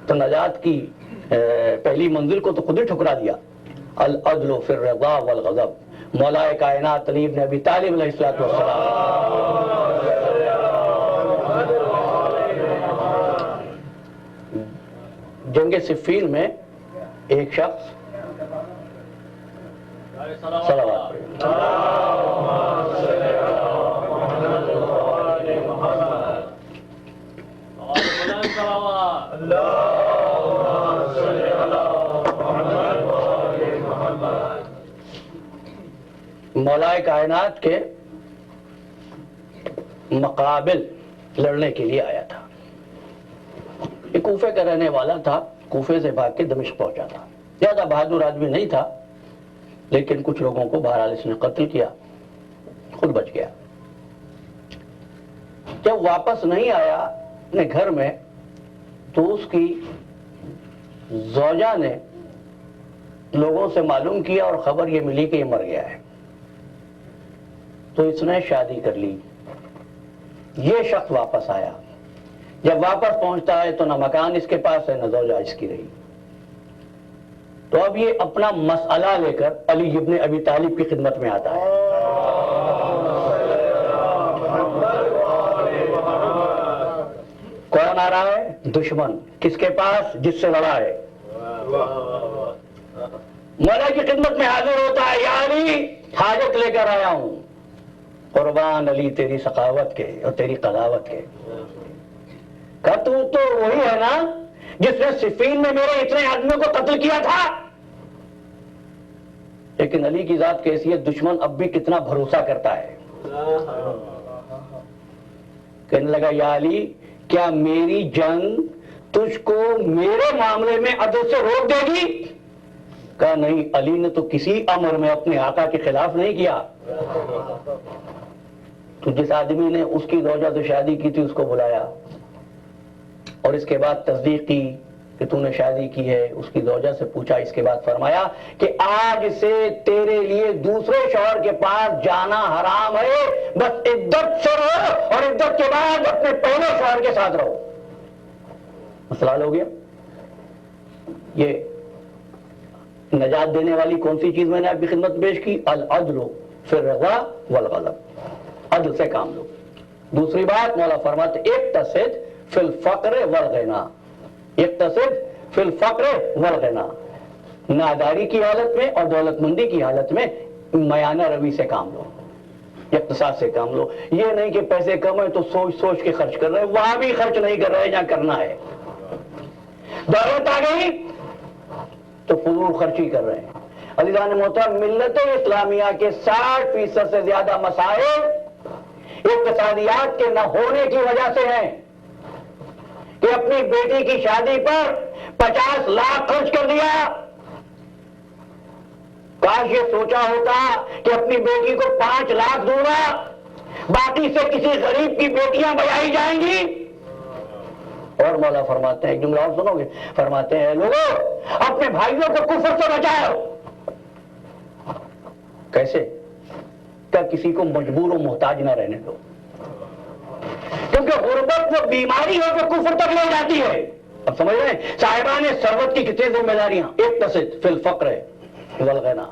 [SPEAKER 1] تو نجات کی پہلی منزل کو تو خود ہی ٹھکرا دیا۔ العدل فی الرضا والغضب، مولا کائنات علی بن ابی طالب علیہ الصلوۃ والسلام، جنگ صفین میں ایک شخص صلوات مولا کائنات کے مقابل لڑنے کے لیے آیا تھا۔ یہ کوفے کا رہنے والا تھا، کوفے سے بھاگ کے دمشق پہنچا تھا۔ زیادہ بہادر آدمی نہیں تھا، لیکن کچھ لوگوں کو بہرحال اس نے قتل کیا، خود بچ گیا۔ جب واپس نہیں آیا اپنے گھر میں تو اس کی زوجہ نے لوگوں سے معلوم کیا اور خبر یہ ملی کہ یہ مر گیا ہے، تو اس نے شادی کر لی۔ یہ شخص واپس آیا، جب واپس پہنچتا ہے تو نہ مکان اس کے پاس ہے نہ زوجہ اس کی رہی۔ تو اب یہ اپنا مسئلہ لے کر علی ابن ابی طالب کی خدمت میں آتا ہے۔ کون آ رہا ہے؟ دشمن۔ کس کے پاس؟ جس سے لڑا ہے۔ مولا کی خدمت میں حاضر ہوتا ہے، یا علی حاجت لے کر آیا ہوں، قربان علی تیری سخاوت کے اور تیری قضاوت کے۔ کہ تو وہی ہے نا جس نے صفین میں میرے اتنے آدمیوں کو قتل کیا تھا؟ لیکن علی کی ذات کیسی ہے، دشمن اب بھی کتنا بھروسہ کرتا ہے۔ کہنے لگا یا علی کیا میری جنگ تجھ کو میرے معاملے میں عدل سے روک دے گی؟ کہا نہیں، علی نے تو کسی امر میں اپنے آقا کے خلاف نہیں کیا۔ تو جس آدمی نے اس کی زوجہ سے شادی کی تھی اس کو بلایا اور اس کے بعد تصدیق کی کہ تو نے شادی کی ہے، اس کی زوجہ سے پوچھا، اس کے بعد فرمایا کہ آج سے تیرے لیے دوسرے شوہر کے پاس جانا حرام ہے، بس عدت سے رہو اور عدت کے بعد اپنے پہلے شوہر کے ساتھ رہو۔ مسئلہ حل ہو گیا۔ یہ نجات دینے والی کون سی چیز میں نے آپ کی خدمت پیش کی؟ العدل فی الرضا والغضب، عدل سے کام لو۔ دوسری بات مولا فرماتے اقتصد فی الفقر والغنا، اقتصد فی الفقر والغنا، ناداری کی حالت میں اور دولت مندی کی حالت میں میانہ روی سے کام لو، اقتصاد سے کام لو. یہ نہیں کہ پیسے کم ہے تو سوچ سوچ کے خرچ کر رہے ہیں، وہاں بھی خرچ نہیں کر رہے جہاں کرنا ہے. دولت آ گئی تو فضول خرچی کر رہے ہیں. عزیزان محترم، ملت اسلامیہ کے 60% سے زیادہ مسائل اقتصادیات کے نہ ہونے کی وجہ سے ہیں کہ اپنی بیٹی کی شادی پر 50 لاکھ خرچ کر دیا. کاش یہ سوچا ہوتا کہ اپنی بیٹی کو 5 لاکھ دوں گا، باقی سے کسی غریب کی بیٹیاں بیائی جائیں گی. اور مولا فرماتے ہیں، ایک جملہ اور سنو گے، فرماتے ہیں لوگوں اپنے بھائیوں کو کفر سے بچاؤ. کیسے؟ کیا کسی کو مجبور و محتاج نہ رہنے دو، کیونکہ غربت وہ بیماری ہے جو کفر تک لے جاتی ہے. اب سمجھ رہے ہیں صاحبان ثروت کی کتنی ذمہ داریاں. اقتصد فی الفقر والغنا،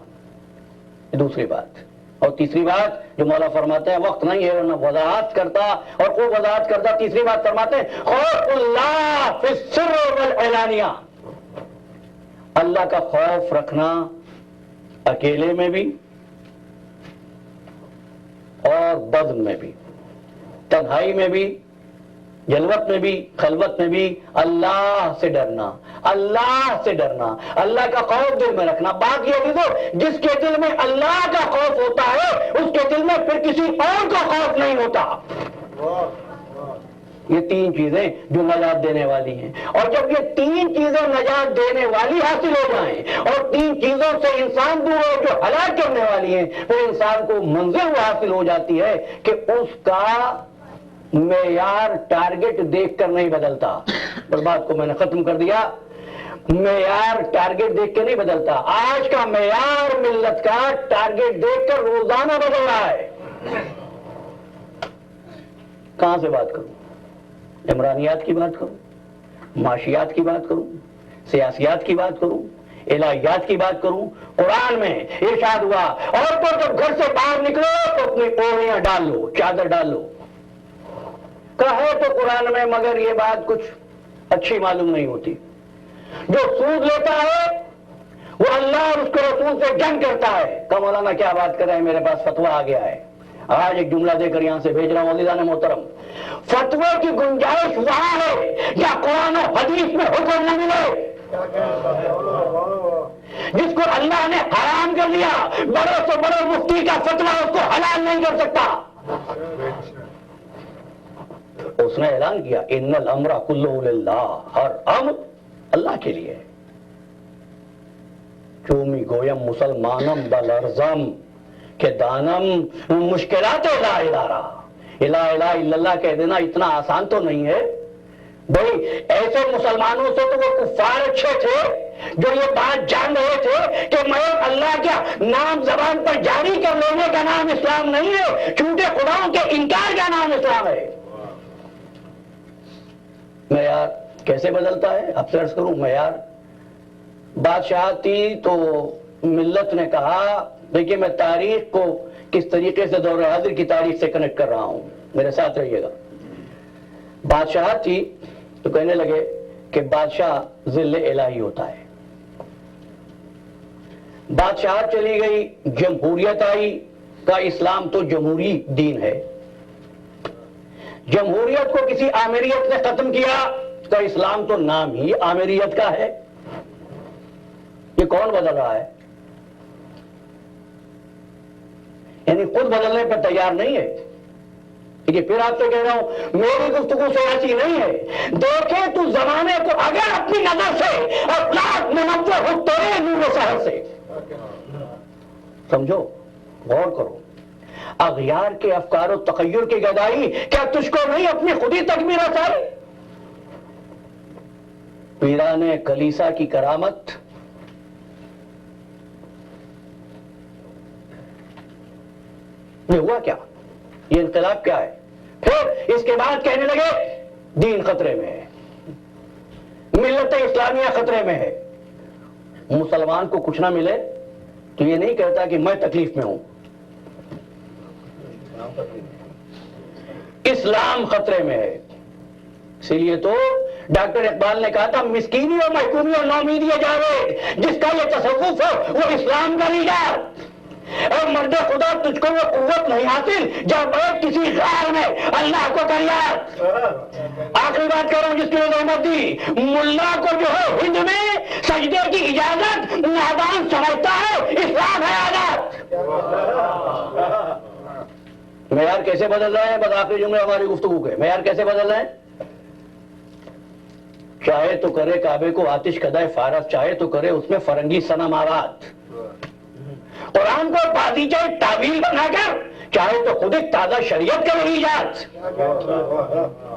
[SPEAKER 1] دوسری بات. اور تیسری بات جو مولا فرماتے ہیں، وقت نہیں ہے ورنہ وضاحت کرتا اور خوب وضاحت کرتا. تیسری بات فرماتے ہیں خوف اللہ فی السر والعلانیہ، اللہ کا خوف رکھنا اکیلے میں بھی اور بزم میں بھی، تنہائی میں بھی، جلوت میں بھی، خلوت میں بھی. اللہ سے ڈرنا، اللہ سے ڈرنا، اللہ کا خوف دل میں رکھنا. بات یہ بھی تو جس کے دل میں اللہ کا خوف ہوتا ہے اس کے دل میں پھر کسی اور کا خوف نہیں ہوتا. یہ 3 چیزیں جو نجات دینے والی ہیں. اور جب یہ 3 چیزیں نجات دینے والی حاصل ہو جائیں اور 3 چیزوں سے انسان دور ہو جو ہلاک کرنے والی ہیں، پھر انسان کو منزل حاصل ہو جاتی ہے کہ اس کا معیار ٹارگٹ دیکھ کر نہیں بدلتا. بس بات کو میں نے ختم کر دیا. معیار ٹارگٹ دیکھ کے نہیں بدلتا. آج کا معیار ملت کا ٹارگٹ دیکھ کر روزانہ بدل رہا ہے. کہاں سے بات کروں؟ عمرانیات کی بات کروں، معاشیات کی بات کروں، سیاسیات کی بات کروں، الہیات کی بات کروں. قرآن میں ارشاد ہوا عورتوں جب گھر سے باہر نکلو تو اپنی اوڑھیاں ڈال لو، چادر ڈال لو. کہو تو قرآن میں، مگر یہ بات کچھ اچھی معلوم نہیں ہوتی. جو سود لیتا ہے وہ اللہ اور اس کے رسول سے جنگ کرتا ہے. کہ مولانا کیا بات کر رہے ہیں، میرے پاس فتویٰ آ گیا ہے. آج ایک جملہ دے کر یہاں سے بھیج رہا ہوں. عزیزان محترم، فتوے کی گنجائش وہاں ہے یا قرآن و حدیث میں حکم نہ ملے. جس کو اللہ نے حرام کر دیا، بڑے سے بڑے مفتی کا فتویٰ اس کو حلال نہیں کر سکتا. اس نے اعلان کیا ان الامر کلہ للہ، ہر امر اللہ کے لیے. چومی گویم مسلمانم بلرزم کہ دانم مشکلات لا ادارہ. الہ الہ الا اللہ کہہ دینا اتنا آسان تو نہیں ہے بھائی. ایسے مسلمانوں سے تو وہ کفار اچھے تھے جو یہ بات جان رہے تھے کہ میں اللہ کا نام زبان پر جاری کر لینے کا نام اسلام نہیں ہے، جھوٹے خداؤں کے انکار کا نام اسلام ہے. معیار کیسے بدلتا ہے؟ اب سے عرض کروں. معیار بادشاہت تھی تو ملت نے کہا، دیکھیے میں تاریخ کو کس طریقے سے دور حاضر کی تاریخ سے کنیکٹ کر رہا ہوں، میرے ساتھ رہیے گا. بادشاہت تھی تو کہنے لگے کہ بادشاہ ذل الہی ہوتا ہے. بادشاہت چلی گئی، جمہوریت آئی، کا اسلام تو جمہوری دین ہے. جمہوریت کو کسی آمریت نے ختم کیا، کا اسلام تو نام ہی آمریت کا ہے. یہ کون بدل رہا ہے؟ یعنی خود بدلنے پر تیار نہیں ہے. دیکھیے پھر آپ سے کہہ رہا ہوں، میری گفتگو سیاسی نہیں ہے. دیکھیں تو زمانے کو اگر اپنی نظر سے افلاک منور ہو تیرے نور سحر سے. سمجھو، غور کرو. اغیار کے افکار و تخیر کی گدائی کیا تجھ کو نہیں اپنی خودی تک بھی رسائی؟ پیران کلیسا کی کرامت یہ ہوا کیا؟ یہ انقلاب کیا ہے؟ پھر اس کے بعد کہنے لگے دین خطرے میں ہے، ملت اسلامیہ خطرے میں ہے. مسلمان کو کچھ نہ ملے تو یہ نہیں کہتا کہ میں تکلیف میں ہوں. اس اسلام خطرے میں ہے. اسی لیے تو ڈاکٹر اقبال نے کہا تھا مسکینی اور محکومی اور نومیدی جاوید جس کا یہ تصوف ہے وہ اسلام کا نجات. اے مرد خدا تجھ کو وہ قوت نہیں حاصل جب ایک کسی غار میں اللہ کو کر یاد. آخری بات کر رہا ہوں جس کی رحمت دی, ملا کو جو ہے ہند میں سجدے کی اجازت نادان سمجھتا ہے, اسلام ہے آزاد. معیار کیسے بدل رہے ہیں؟ بس آخری جملے ہماری گفتگو کے معیار کیسے بدل رہے ہیں؟ چاہے تو کرے کعبے کو آتش کدائے فارس, چاہے تو کرے اس میں فرنگی صنم آباد, قرآن کو بازیچہ تعویل بنا کر چاہے تو خود ایک تازہ شریعت کا وہی ایجاد.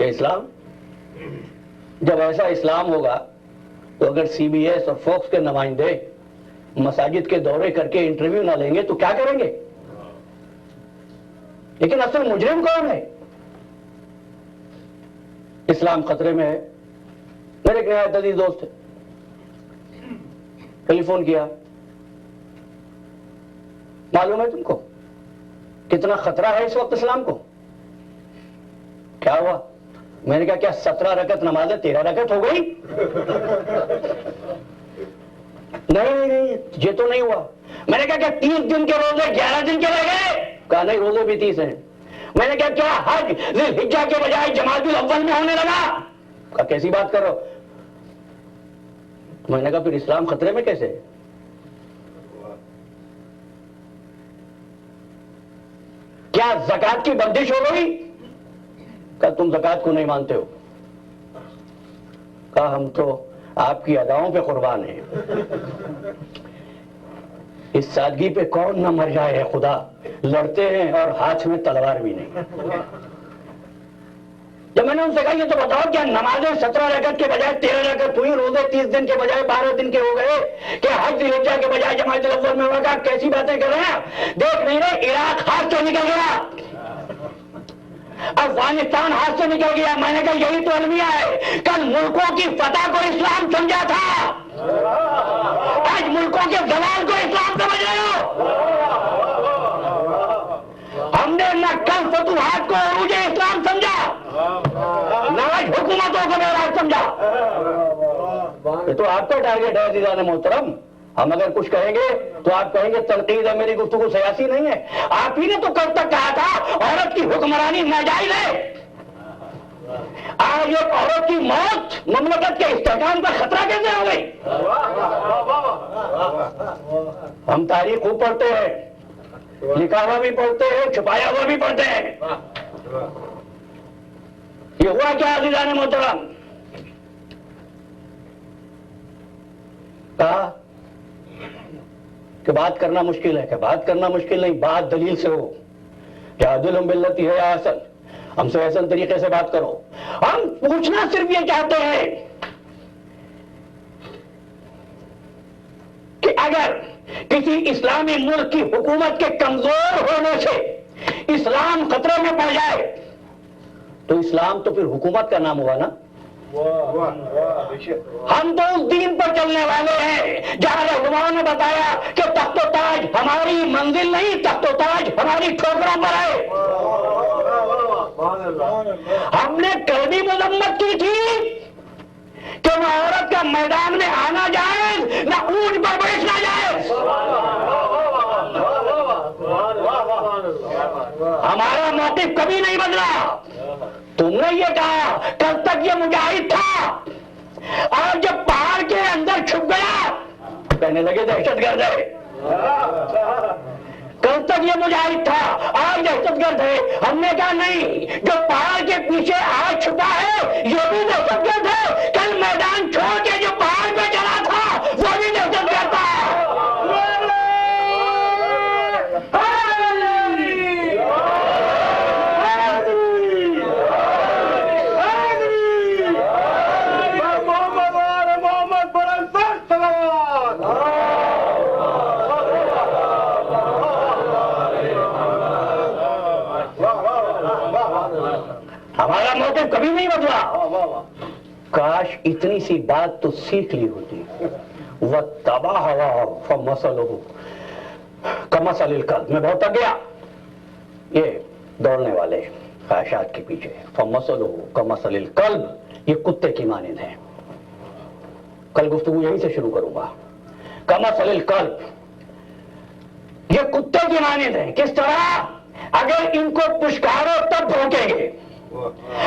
[SPEAKER 1] یہ اسلام, جب ایسا اسلام ہوگا تو اگر سی بی ایس اور فوکس کے نمائندے مساجد کے دورے کر کے انٹرویو نہ لیں گے تو کیا کریں گے؟ لیکن اصل مجرم کون ہے؟ اسلام خطرے میں ہے. میرے ایک نہایت عزیز دوست ہے, ٹیلی فون کیا, معلوم ہے تم کو کتنا خطرہ ہے اس وقت اسلام کو؟ کیا ہوا؟ میں نے کہا کیا 17 رکعت نماز ہے 13 رکعت ہو گئی؟ نہیں یہ تو نہیں ہوا. میں نے کہا کیا 30 دن کے روزے 11 دن کے رہ گئے؟ کہا نہیں روزے بھی 30 ہیں. میں نے کہا کیا حج ذی الحجہ کے بجائے جمادی الاول میں ہونے لگا؟ کہا کیسی بات کر رہے ہو؟ میں نے کہا پھر اسلام خطرے میں کیسے؟ کیا زکات کی بندش ہو گئی؟ کہا تم زکات کو نہیں مانتے ہو. کہا ہم تو آپ کی اداؤں پہ قربان ہیں. اس سادگی پہ کون نہ مر جائے ہے خدا, لڑتے ہیں اور ہاتھ میں تلوار بھی نہیں. جب میں نے ان سے کہا یہ تو بتاؤ کیا نمازیں 17 رکعت کے بجائے 13 رکعت ہوئی, روزے 30 دن کے بجائے 12 دن کے ہو گئے, کہ حج ذی الحجہ کے بجائے جماعت الاول میں ہوگا؟ کیسی باتیں کر رہے ہیں؟ دیکھ نہیں رہے عراق ہاتھ سے نکل گیا, افغانستان ہاتھ سے نکل گیا. میں نے کہا یہی تو المیہ ہے. کل ملکوں کی فتح کو اسلام سمجھا تھا, آج ملکوں کے زوال کو اسلام سمجھ رہے ہو. ہم نے نہ کل فتوحات کو عروج اسلام سمجھا, نہ آج حکومتوں کو معراج سمجھا. یہ تو آپ کا ٹارگیٹ ہے عزیزان محترم. ہم اگر کچھ کہیں گے تو آپ کہیں گے تنقید ہے, میری گفتگو سیاسی نہیں ہے. آپ ہی نے تو کل تک کہا تھا عورت کی حکمرانی ناجائز ہے. آج ایک عورت کی موت مملکت کے استحکام کا خطرہ کیسے ہو گئی؟ ہم تاریخ خوب پڑھتے ہیں, لکھا ہوا بھی پڑھتے ہیں, چھپایا ہوا بھی پڑھتے ہیں. یہ ہوا کیا عزیزان محترم؟ کہا کہ بات کرنا مشکل ہے. کہ بات کرنا مشکل نہیں, بات دلیل سے ہو. جادل باللتی ہے احسن, ہم سے احسن طریقے سے بات کرو. ہم پوچھنا صرف یہ چاہتے ہیں کہ اگر کسی اسلامی ملک کی حکومت کے کمزور ہونے سے اسلام خطرے میں پڑ جائے تو اسلام تو پھر حکومت کا نام ہوا نا. ہم تو اس دین پر چلنے والے ہیں جہاں رہنماؤں نے بتایا کہ تخت و تاج ہماری منزل نہیں, تخت و تاج ہماری ٹھوکروں پر ہے. ہم نے کل بھی مذمت کی تھی کہ نہ عورت کا میدان میں آنا جائز, نہ اونٹ پر بیٹھنا جائز. ہمارا موقف کبھی نہیں بدلا. تم نے یہ کہا کل تک یہ مجاہد تھا, اور جب پہاڑ کے اندر چھپ گیا کہنے لگے دہشت گرد ہے. کل تک یہ مجاہد تھا, آج دہشت گرد ہے. ہم نے کہا نہیں, جو پہاڑ کے پیچھے آج چھپا ہے یہ بھی دہشت گرد ہے. کل میدان چھوڑ کے جو پہاڑ پہ چلا تھا وہ بھی دہشت گرد تھا. ہمارا موقف کبھی نہیں بدلا. کاش اتنی سی بات تو سیکھ لی ہوتی. وَاتَّبَعَ هَوَاهُ فَمَثَلُهُ كَمَثَلِ الْكَلْبِ. میں بہت تک گیا. یہ دوڑنے والے خواہشات کے پیچھے. فَمَثَلُهُ كَمَثَلِ الْكَلْبِ، یہ کتے کی مانند ہے. کل گفتگو یہیں سے شروع کروں گا. کمثل الکلب، یہ کتے کی مانند ہیں. کس طرح؟ اگر ان کو پشکارو تب بھونکیں گے،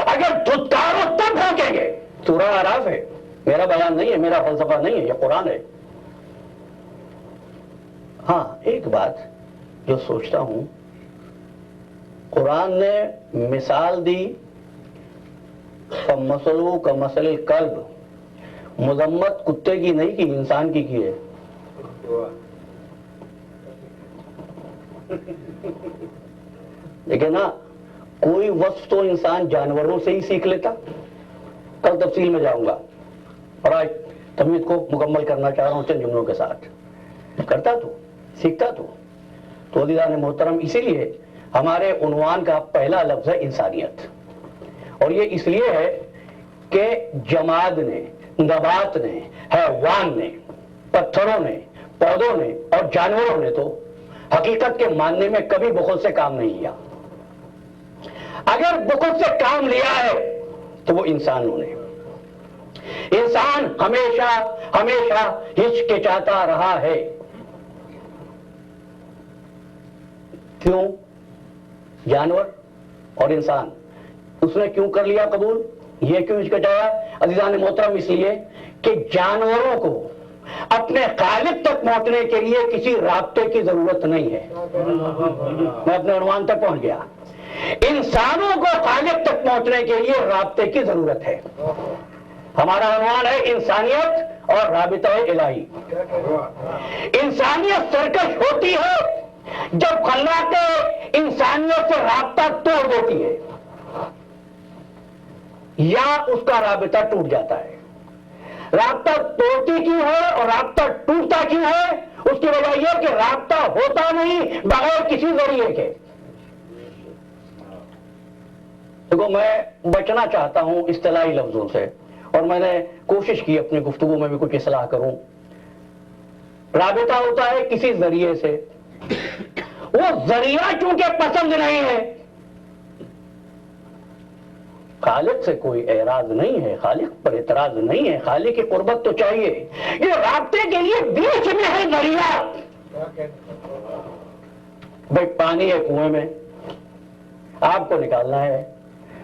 [SPEAKER 1] اگر دھتکارو تب بھونکیں گے. سورہ اعراف ہے، میرا بیان نہیں ہے، میرا فلسفہ نہیں ہے، یہ قرآن ہے. ہاں ایک بات جو سوچتا ہوں، قرآن نے مثال دی فَمَثَلُهُ كَمَثَلِ الْكَلْبِ، مذمت کتے کی نہیں کی، انسان کی ہے. لیکن نا کوئی وصف تو انسان جانوروں سے ہی سیکھ لیتا. کل تفصیل میں جاؤں گا، اور آج تمہید کو مکمل کرنا چاہ رہا ہوں چند جملوں کے ساتھ. کرتا تو سیکھتا تو عزیزان محترم، اسی لیے ہمارے عنوان کا پہلا لفظ ہے انسانیت. اور یہ اس لیے ہے کہ جماد نے، نبات نے، حیوان نے، پتھروں نے، پودوں نے اور جانوروں نے تو حقیقت کے ماننے میں کبھی بخل سے کام نہیں لیا. اگر بخل سے کام لیا ہے تو وہ انسانوں نے. انسان ہمیشہ ہمیشہ ہچکچاتا رہا ہے. کیوں؟ جانور اور انسان اس نے کیوں کر لیا قبول؟ یہ کیوں ہچکچایا؟ عزیزان محترم اس لیے کہ جانوروں کو اپنے خالق تک پہنچنے کے لیے کسی رابطے کی ضرورت نہیں ہے. میں اپنے عنوان تک پہنچ گیا. انسانوں کو خالق تک پہنچنے کے لیے رابطے کی ضرورت ہے. ہمارا عنوان ہے انسانیت اور رابطہ الہی. انسانیت سرکش ہوتی ہے جب خلاق انسانیت سے رابطہ توڑ دیتی ہے یا اس کا رابطہ ٹوٹ جاتا ہے. رابطہ توڑتی کیوں ہے اور رابطہ ٹوٹتا کیوں ہے؟ اس کی وجہ یہ کہ رابطہ ہوتا نہیں بغیر کسی ذریعے کے. دیکھو میں بچنا چاہتا ہوں اصطلاحی لفظوں سے، اور میں نے کوشش کی اپنی گفتگو میں بھی کچھ اصلاح کروں. رابطہ ہوتا ہے کسی ذریعے سے، وہ ذریعہ چونکہ پسند نہیں ہے. خالق سے کوئی اعراض نہیں ہے، خالق پر اعتراض نہیں ہے، خالق کی قربت تو چاہیے. یہ رابطے کے لیے بیچ میں ہے ذریعہ. بھائی پانی ہے کنویں میں، آپ کو نکالنا ہے،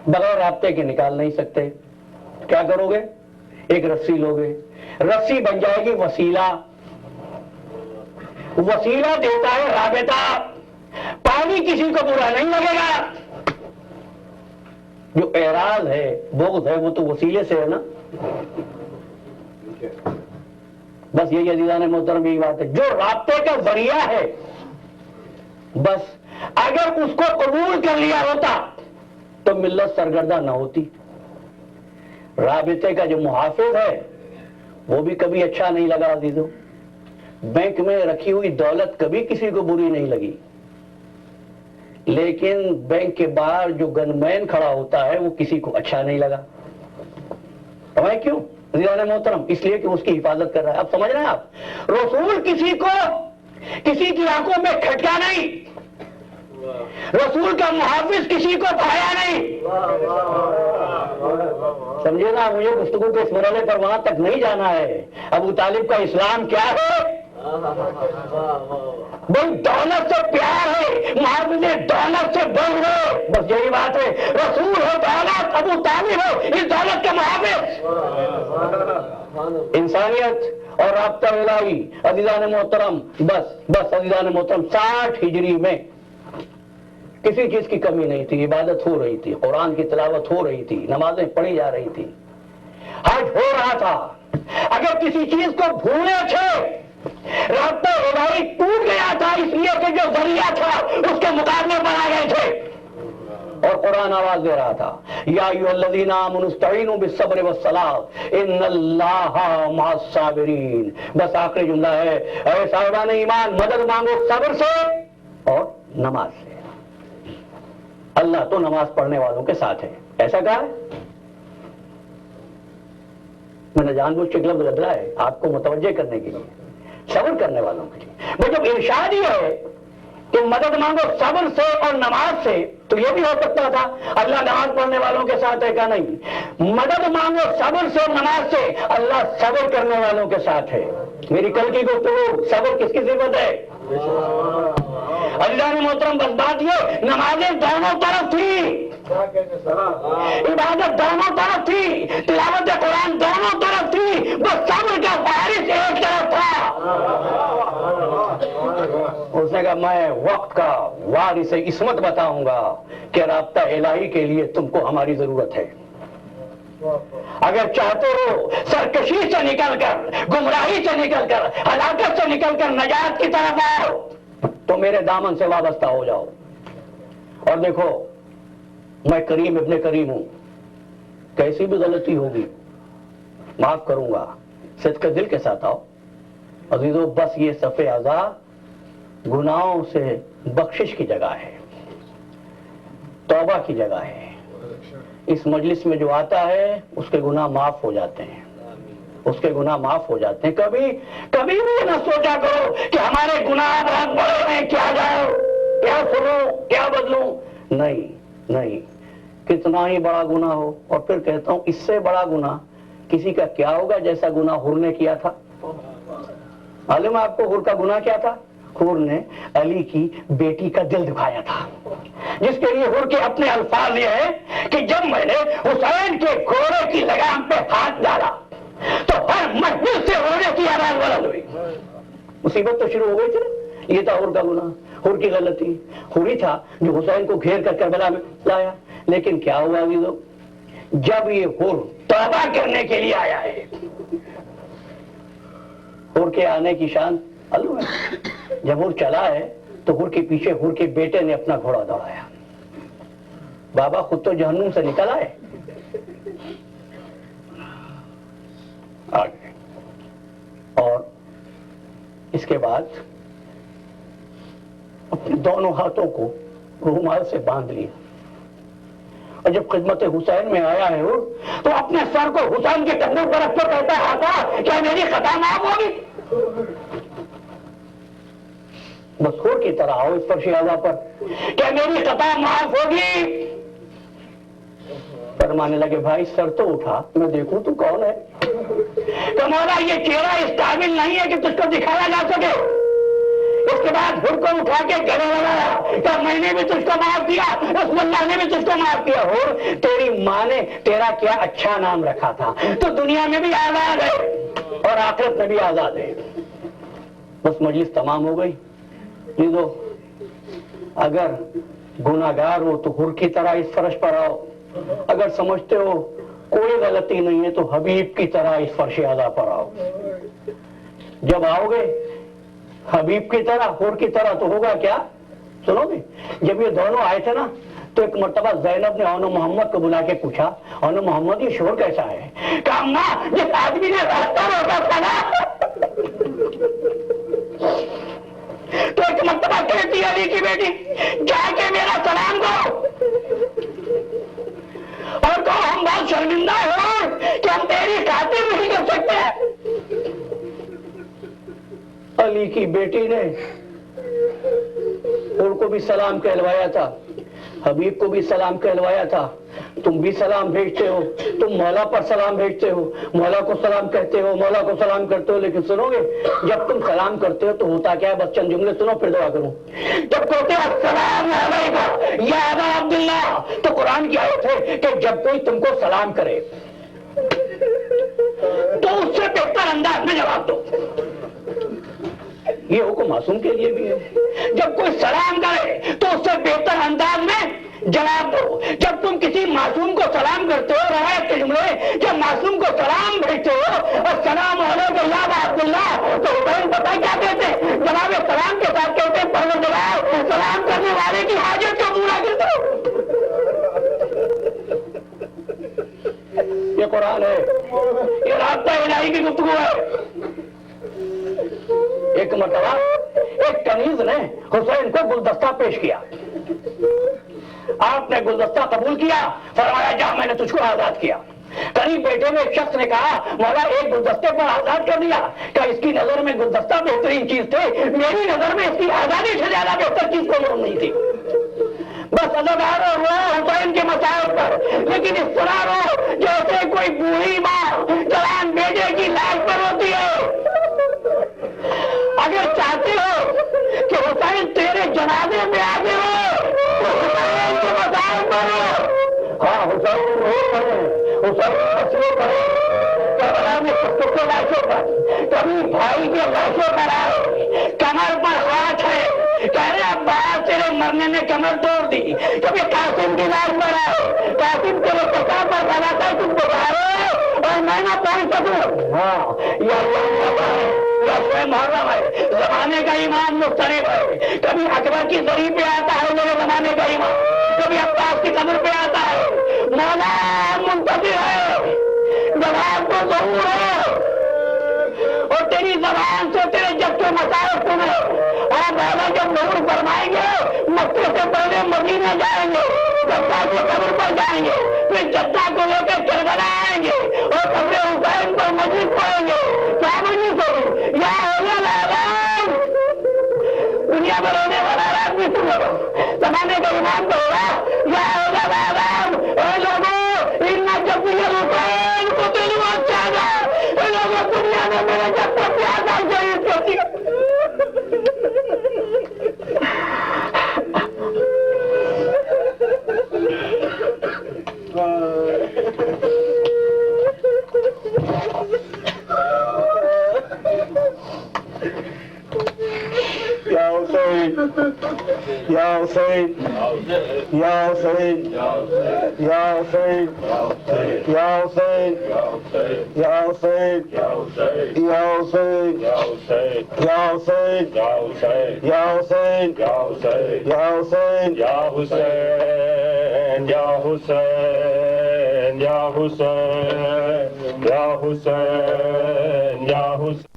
[SPEAKER 1] بغیر رابطے کے نکال نہیں سکتے. کیا کرو گے؟ ایک رسی لو گے، رسی بن جائے گی وسیلہ. وسیلہ دیتا ہے رابطہ. پانی کسی کو برا نہیں لگے گا. جو اعراض ہے، بغض ہے، وہ تو وسیلے سے ہے نا. بس یہی عزیزان محترم یہی بات ہے. جو رابطے کا ذریعہ ہے، بس اگر اس کو قبول کر لیا ہوتا تو ملت سرگردہ نہ ہوتی. رابطے کا جو محافظ ہے وہ بھی کبھی اچھا نہیں لگا عزیزوں. بینک میں رکھی ہوئی دولت کبھی کسی کو بری نہیں لگی، لیکن بینک کے باہر جو گن مین کھڑا ہوتا ہے وہ کسی کو اچھا نہیں لگا. سمجھ کیوں عزیزان محترم؟ اس لیے کہ اس کی حفاظت کر رہا ہے. اب سمجھ رہے ہیں آپ؟ رسول کسی کو کسی کی آنکھوں میں کھٹکا نہیں، رسول کا محافظ کسی کو بھایا نہیں. سمجھے نا؟ مجھے گفتگو کے اس مرحلے پر وہاں تک نہیں جانا ہے. ابو طالب کا اسلام کیا ہے؟ بھائی دولت سے پیار ہے، محافظ دولت سے بڑھ گئے. بس یہی بات ہے. رسول ہو دولت، ابو طالب ہو اس دولت کے محافظ. انسانیت اور رابطہ الہی عزیزان محترم، بس عزیزان محترم 60 ہجری میں کسی چیز کی کمی نہیں تھی. عبادت ہو رہی تھی، قرآن کی تلاوت ہو رہی تھی، نمازیں پڑھی جا رہی تھی، حج ہو رہا تھا. اگر کسی چیز کو بھولے تھے، رابطہ الہی ٹوٹ گیا تھا اس لیے کہ جو ذریعہ تھا اس کے مقابلے پر آ گئے تھے. اور قرآن آواز دے رہا تھا، یا ایھا الذین آمنوا استعینوا بالصبر والصلاۃ ان اللہ مع الصابرین. بس آخری جملہ ہے، اے صاحبان ایمان مدد مانگو صبر سے اور نماز سے. اللہ تو نماز پڑھنے والوں کے ساتھ ہے، ایسا کہا ہے. میں نے جان بوجھ کے لفظ بدلا ہے آپ کو متوجہ کرنے کے لیے، صبر کرنے والوں کے لیے. وہ جب ارشاد ہی ہے کہ مدد مانگو صبر سے اور نماز سے، تو یہ بھی ہو سکتا تھا اللہ نماز پڑھنے والوں کے ساتھ ہے، کیا نہیں؟ مدد مانگو صبر سے اور نماز سے، اللہ صبر کرنے والوں کے ساتھ ہے۔ میری کل کی گفتگو صبر کس کی صفت ہے؟ اللہ نے محترم بس بات یہ، نمازیں دونوں طرف تھی، عبادت دونوں طرف تھی، تلاوت قرآن دونوں طرف تھی، بس صبر کا فارغ ایک طرف تھا۔ اس نے کہا میں وقت کا وارث عصمت بتاؤں گا کہ رابطہ الہی کے لیے تم کو ہماری ضرورت ہے۔ اگر چاہتے ہو سرکشی سے نکل کر، گمراہی سے نکل کر، ہلاکت سے نکل کر نجات کی طرف آؤ تو میرے دامن سے وابستہ ہو جاؤ۔ اور دیکھو میں کریم ابن کریم ہوں، کیسی بھی غلطی ہوگی معاف کروں گا، صدق دل کے ساتھ آؤ۔ عزیزو بس یہ صفِ اعضاء گناہوں سے بخشش کی جگہ ہے، توبہ کی جگہ ہے۔ اس مجلس میں جو آتا ہے اس کے گناہ معاف ہو جاتے ہیں، اس کے گناہ معاف ہو جاتے ہیں۔ کبھی بھی نہ سوچا کرو کہ ہمارے گناہ بہت بڑے ہیں، کیا جاؤ، کیا سنوں، کیا بدلوں، نہیں، کتنا ہی بڑا گناہ ہو۔ اور پھر کہتا ہوں اس سے بڑا گناہ کسی کا کیا ہوگا جیسا گناہ حور نے کیا تھا؟ معلوم ہے آپ کو حور کا گناہ کیا تھا؟ حور نے علی کی بیٹی کا دل دکھایا تھا، جس کے لیے حور کے اپنے الفاظ یہ ہے کہ جب میں نے حسین کے گھوڑے کی لگام پہ ہاتھ ڈالا تو ہر محفل سے رونے کی آواز بلند ہوئی۔ مصیبت تو شروع ہو گئی تھی نا، یہ تھا حور کا گناہ، حور کی غلطی۔ حور ہی تھا جو حسین کو گھیر کر کربلا میں لایا، لیکن کیا ہوا عزیزو، جب یہ حور توبہ کرنے کے لیے آیا ہے، حور کے آنے کی شان اللہ ہے۔ جب حور چلا ہے تو حور کے پیچھے حور کے بیٹے نے اپنا گھوڑا دوڑایا۔ بابا خود تو جہنم سے نکل آئے، آگے اور اس کے بعد اپنے دونوں ہاتھوں کو رومال سے باندھ لیا، اور جب خدمت حسین میں آیا ہے وہ تو اپنے سر کو حسین کے کندھے پر رکھ کر کہتا ہے آقا کیا میری خطا معاف ہوگی؟ بس حور کی طرح آؤ اس فرش اعضا پر، کیا میری خطا معاف ہوگی؟ فرمانے لگے بھائی سر تو اٹھا میں دیکھوں تو کون ہے۔ کہ مولا یہ چہرہ اس قابل نہیں ہے کہ تجھ کو دکھایا جا سکے۔ اس کے بعد حور کو اٹھا کے گلے لگایا کہ میں نے بھی تجھ کو معاف کیا، رسول اللہ نے بھی تجھ کو معاف کیا۔ حور تیری ماں نے تیرا کیا اچھا نام رکھا تھا، تو دنیا میں بھی آزاد ہے اور آخرت میں بھی آزاد ہے۔ بس مجلس تمام ہو گئی۔ لیدو اگر گناہگار ہو تو حور کی طرح اس فرش پر آؤ، اگر سمجھتے ہو کوئی غلطی نہیں ہے تو حبیب کی طرح اس فرش اعضا پر آؤ۔ جب آؤ گے حبیب کی طرح حور کی طرح تو ہوگا کیا سنو گے؟ جب یہ دونوں آئے تھے نا تو ایک مرتبہ زینب نے اون محمد کو بلا کے پوچھا اون محمد یہ شور کیسا ہے؟ کہا اماں جس آدمی نے راستہ روکا تھا نا تو ایک مرتبہ کہتی علی کی بیٹی جا کے میرا سلام دو اور کہو ہم بہت شرمندہ ہو کہ ہم تیری خاطر نہیں کر سکتے۔ علی کی بیٹی نے ان کو بھی سلام کہلوایا تھا، حبیب کو بھی سلام کہلوایا تھا۔ تم بھی سلام بھیجتے ہو، تم مولا پر سلام بھیجتے ہو، مولا کو سلام کہتے ہو، مولا کو سلام کرتے ہو، لیکن سنو گے جب تم سلام کرتے ہو تو ہوتا کیا ہے؟ بس چند جملے سنو پھر دعا کروں۔ جب کہتے ہو السلام علیکم یا ابا عبداللہ تو قرآن کی آیت ہے کہ جب کوئی تم کو سلام کرے تو اس سے بہتر انداز میں جواب دو۔ یہ حکم معصوم کے لیے بھی ہے، جب کوئی سلام کرے تو اس سے بہتر انداز میں جواب دو۔ جب تم کسی معصوم کو سلام کرتے ہو، روایت کے جملے جب معصوم کو سلام بھیجتے ہو السلام علیکم یا ابا عبداللہ تو حسین پتہ کیا کہتے ہیں؟ جواب سلام کے ساتھ کہتے ہیں پروردگار سلام کرنے والے کی حاجت کو پورا کر دو۔ یہ قرآن ہے، یہ رابطہ الہی کی گفتگو ہے۔ ایک مرتبہ ایک کنیز نے حسین کو گلدستہ پیش کیا، آپ نے گلدستہ قبول کیا، فرمایا جا میں نے تجھ کو آزاد کیا۔ قریب بیٹے میں ایک شخص نے کہا مولا ایک گلدستے پر آزاد کر دیا، کہ اس کی نظر میں گلدستہ بہترین چیز تھے، میری نظر میں اس کی آزادی سے زیادہ بہتر چیز کوئی اور نہیں تھی۔ بس ادبار رو حسین کے مسائل پر، لیکن اس طرح رو جیسے کوئی بوڑھی ماں جوان بیٹے کی لاش پر ہوتی ہے۔ اگر چاہتے ہو کہ حسین تیرے جنازے میں آگے ہو تو حسین کے مسائل پر ہو۔ ہاں حسین رو پڑے، حسین مسئلے پڑے، کربلا میں کتوں لاشوں پر، کبھی بھائی کے لاشوں پر آئے، کمر پر ہاتھ ہے، کہہ رہے عباس تیرے مرنے نے کمر توڑ دی، کبھی قاسم کی لاش پر آئے، قاسم تیرے پتا پر بنا تھا تم بخارے اور میں نہ پہنچ سکوں۔ ہاں یہ محرم ہے، زمانے کا امام مختلف ہے، کبھی اکبر کی زری پہ آتا ہے میرے زمانے کا امام، کبھی عباس کی قبر پہ آتا ہے، مولا منتظر ہے، جواب تو ضرور ہے، اور تیری زبان سے تیرے جب کے مسائل سنے، اور مولا جب ضرور فرمائیں گے مکے سے پہلے مدینہ جائیں گے، جدہ کی قبر پر جائیں گے، پھر جدہ کو لے کے کربلا آئیں گے اور قبر حسین پر مسجد پڑھیں گے، کیا مجھے کروں یا دنیا میں رونے والا آدمی سن لو، زمانے کا امام تو ہوگا یا لوگوں جب حسین کو دل میں چاہا لوگوں دنیا میں میرے جب تک پیاسا شہید کرتی یا حسین یا حسین یا حسین یا حسین یا حسین یا حسین یا حسین یا حسین یا حسین یا حسین
[SPEAKER 2] یا حسین یا حسین یا حسین یا حسین یا حسین